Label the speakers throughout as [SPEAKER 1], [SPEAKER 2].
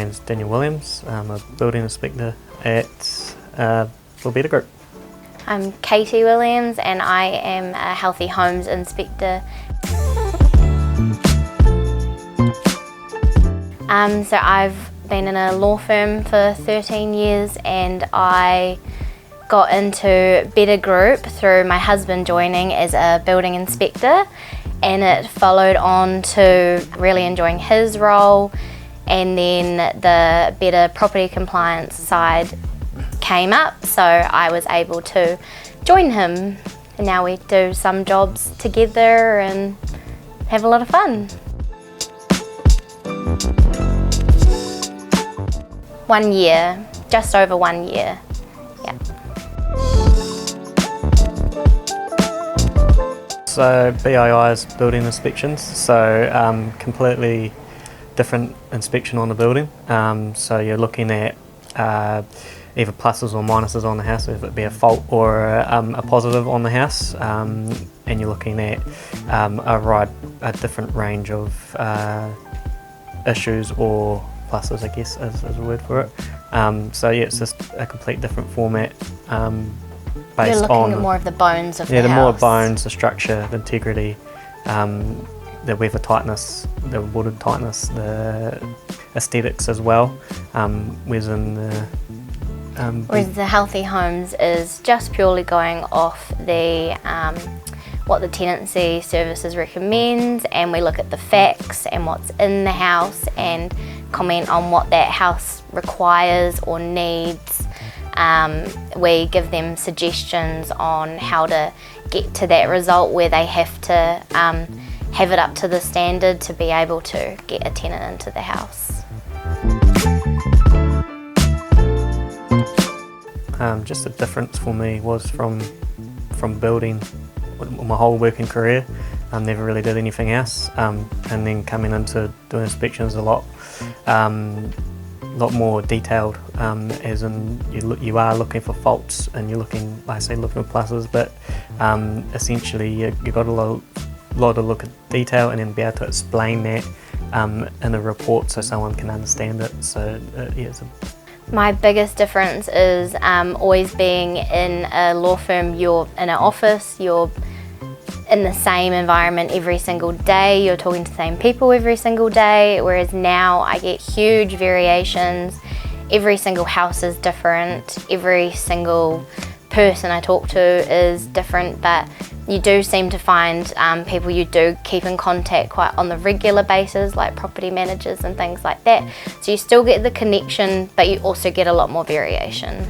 [SPEAKER 1] name's Daniel Williams. I'm a building inspector at Betta Group.
[SPEAKER 2] I'm Katie Williams and I am a healthy homes inspector. So I've been in a law firm for 13 years and I got into Betta Group through my husband joining as a building inspector, and it followed on to really enjoying his role, and then the Betta property compliance side came up, so I was able to join him, and now we do some jobs together and have a lot of fun. 1 year, just over 1 year, yeah.
[SPEAKER 1] So BII is building inspections, so completely different inspection on the building. So you're looking at either pluses or minuses on the house, if it be a fault or a positive on the house, and you're looking at a different range of issues or pluses, I guess is a word for it. So yeah, it's just a complete different format based
[SPEAKER 2] You're looking
[SPEAKER 1] on
[SPEAKER 2] at more of the bones of the
[SPEAKER 1] the
[SPEAKER 2] house.
[SPEAKER 1] more bones, the structure, the integrity, the weather tightness, the wooded tightness, the aesthetics as well. Whereas
[SPEAKER 2] the healthy homes is just purely going off the what the tenancy services recommends, and we look at the facts and what's in the house and comment on what that house requires or needs. We give them suggestions on how to get to that result where they have to have it up to the standard to be able to get a tenant into the house.
[SPEAKER 1] Just the difference for me was from building my whole working career. I never really did anything else, and then coming into doing inspections a lot more detailed, as in you are looking for faults and you're looking, like I say, looking for pluses, but essentially you got a lot to look at detail and then be able to explain that in a report so someone can understand it. So yeah,
[SPEAKER 2] my biggest difference is always being in a law firm. You're in an office, you're in the same environment every single day, you're talking to the same people every single day, whereas now I get huge variations. Every single house is different, every single person I talk to is different, but you do seem to find people you do keep in contact quite on the regular basis, like property managers and things like that. So you still get the connection, but you also get a lot more variation.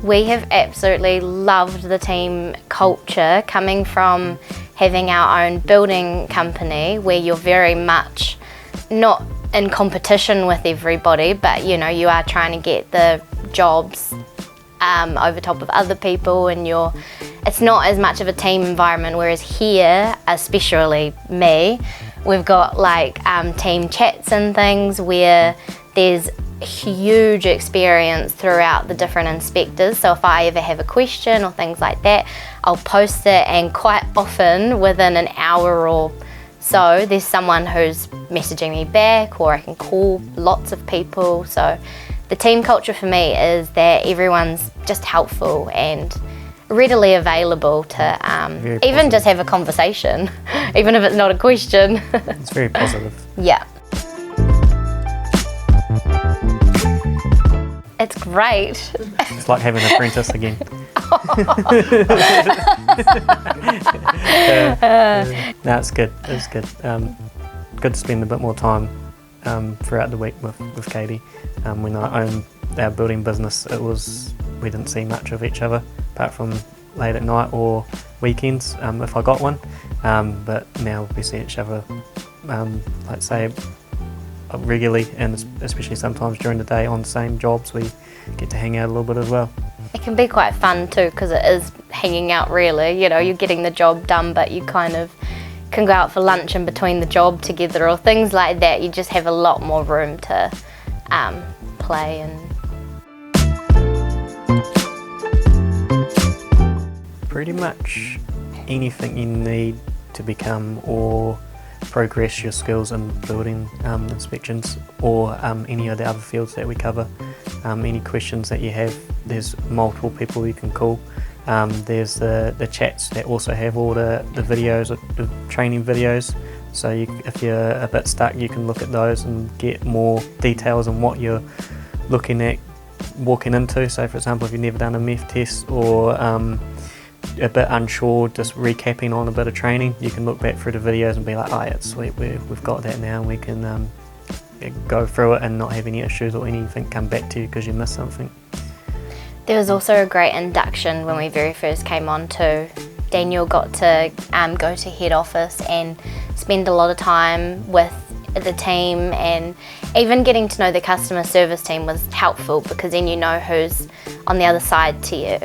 [SPEAKER 2] We have absolutely loved the team culture, coming from having our own building company where you're very much not in competition with everybody, but you know, you are trying to get the jobs over top of other people, and it's not as much of a team environment, whereas here, especially me, we've got like team chats and things where there's huge experience throughout the different inspectors. So if I ever have a question or things like that, I'll post it, and quite often within an hour or so there's someone who's messaging me back, or I can call lots of people. So the team culture for me is that everyone's just helpful and readily available to even just have a conversation, even if it's not a question.
[SPEAKER 1] it's very positive.
[SPEAKER 2] Yeah. It's great.
[SPEAKER 1] It's like having an apprentice again. No, it's good. It's good. Good to spend a bit more time throughout the week with Katie. When I owned our building business, we didn't see much of each other apart from late at night or weekends if I got one. But now we see each other, like say, regularly, and especially sometimes during the day on the same jobs we get to hang out a little bit as well.
[SPEAKER 2] It can be quite fun too, because it is hanging out really, you know, you're getting the job done, but you kind of can go out for lunch in between the job together or things like that. You just have a lot more room to play and...
[SPEAKER 1] Pretty much anything you need to become or progress your skills in building inspections or any of the other fields that we cover. Any questions that you have, there's multiple people you can call. There's the chats that also have all the videos, the training videos. So if you're a bit stuck, you can look at those and get more details on what you're looking at walking into. So for example, if you've never done a MEF test or a bit unsure, just recapping on a bit of training, you can look back through the videos and be like, oh, it's sweet, we've got that now, and we can go through it and not have any issues or anything come back to you because you missed something.
[SPEAKER 2] There was also a great induction when we very first came on too. Daniel got to go to head office and spend a lot of time with the team, and even getting to know the customer service team was helpful because then you know who's on the other side to you.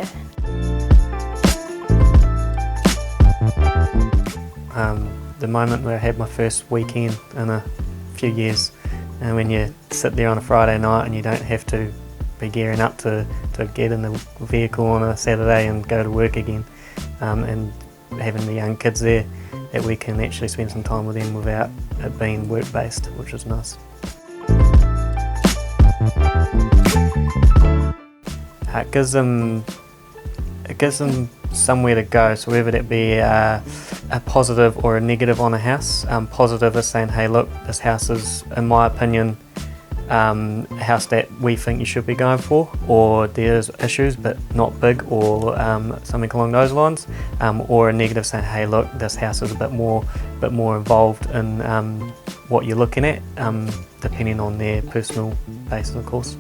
[SPEAKER 1] The moment where I had my first weekend in a few years, and when you sit there on a Friday night and you don't have to be gearing up to get in the vehicle on a Saturday and go to work again, and having the young kids there, that we can actually spend some time with them without it being work-based, which is nice. It gives them somewhere to go, so whether that be a positive or a negative on a house. Positive is saying, hey look, this house is, in my opinion, a house that we think you should be going for, or there's issues but not big, or something along those lines. Or a negative saying, hey look, this house is a bit more involved in what you're looking at, depending on their personal basis, of course.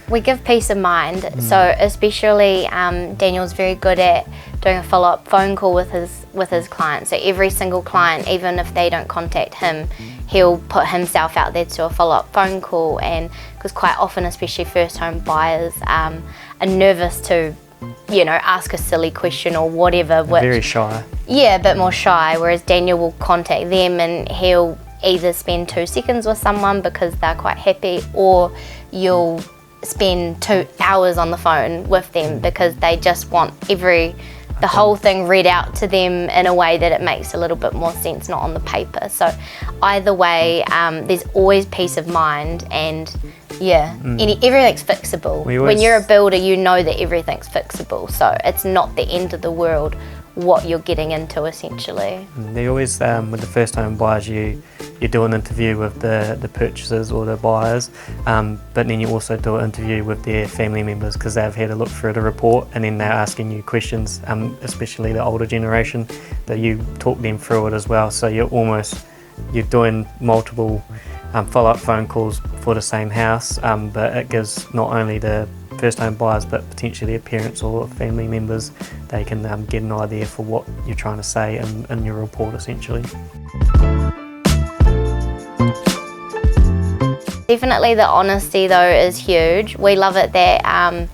[SPEAKER 2] We give peace of mind, so especially Daniel's very good at doing a follow-up phone call with his clients. So every single client, even if they don't contact him, he'll put himself out there to a follow-up phone call. And because quite often, especially first home buyers, are nervous to, ask a silly question or whatever.
[SPEAKER 1] Very shy.
[SPEAKER 2] Yeah, a bit more shy, whereas Daniel will contact them and he'll either spend 2 seconds with someone because they're quite happy, or you'll spend 2 hours on the phone with them because they just want the whole thing read out to them in a way that it makes a little bit more sense, not on the paper. So either way, there's always peace of mind, and everything's fixable. When you're a builder, you know that everything's fixable, so it's not the end of the world what you're getting into, essentially.
[SPEAKER 1] They always, with the first home buyers, you do an interview with the purchasers or the buyers, but then you also do an interview with their family members because they've had a look through the report, and then they're asking you questions, especially the older generation, that you talk them through it as well. So you're doing multiple follow-up phone calls for the same house, but it gives not only the first home buyers but potentially their parents or family members, they can get an idea for what you're trying to say in your report, essentially.
[SPEAKER 2] Definitely the honesty though is huge. We love it that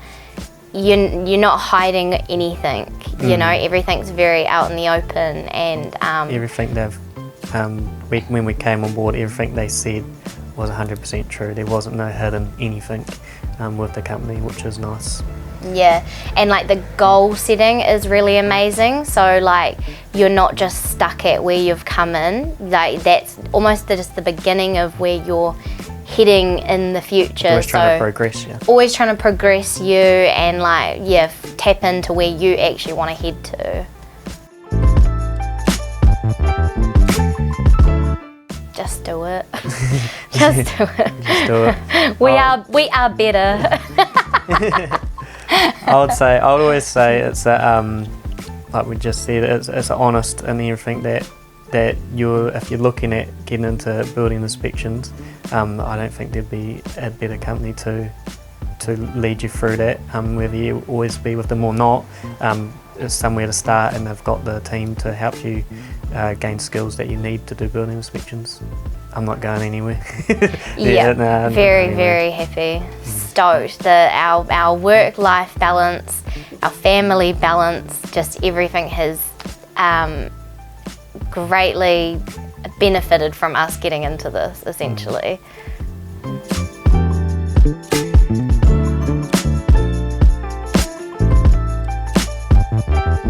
[SPEAKER 2] you're not hiding anything. Everything's very out in the open, and
[SPEAKER 1] everything when we came on board, everything they said was 100% true. There wasn't no hidden anything with the company, which is nice.
[SPEAKER 2] Yeah, and the goal setting is really amazing. So you're not just stuck at where you've come in. That's almost just the beginning of where you're heading in the future.
[SPEAKER 1] Always trying to progress, yeah.
[SPEAKER 2] Always trying to progress you and tap into where you actually want to head to. Just do it. Just do it.
[SPEAKER 1] Just do it.
[SPEAKER 2] We are better.
[SPEAKER 1] I would always say it's like we just said, it's honest in everything that if you're looking at getting into building inspections, I don't think there'd be a better company to lead you through that. Whether you always be with them or not, it's somewhere to start, and they've got the team to help you gain skills that you need to do building inspections. I'm not going anywhere.
[SPEAKER 2] Very happy. Stoked that our work-life balance, our family balance, just everything has greatly benefited from us getting into this, essentially.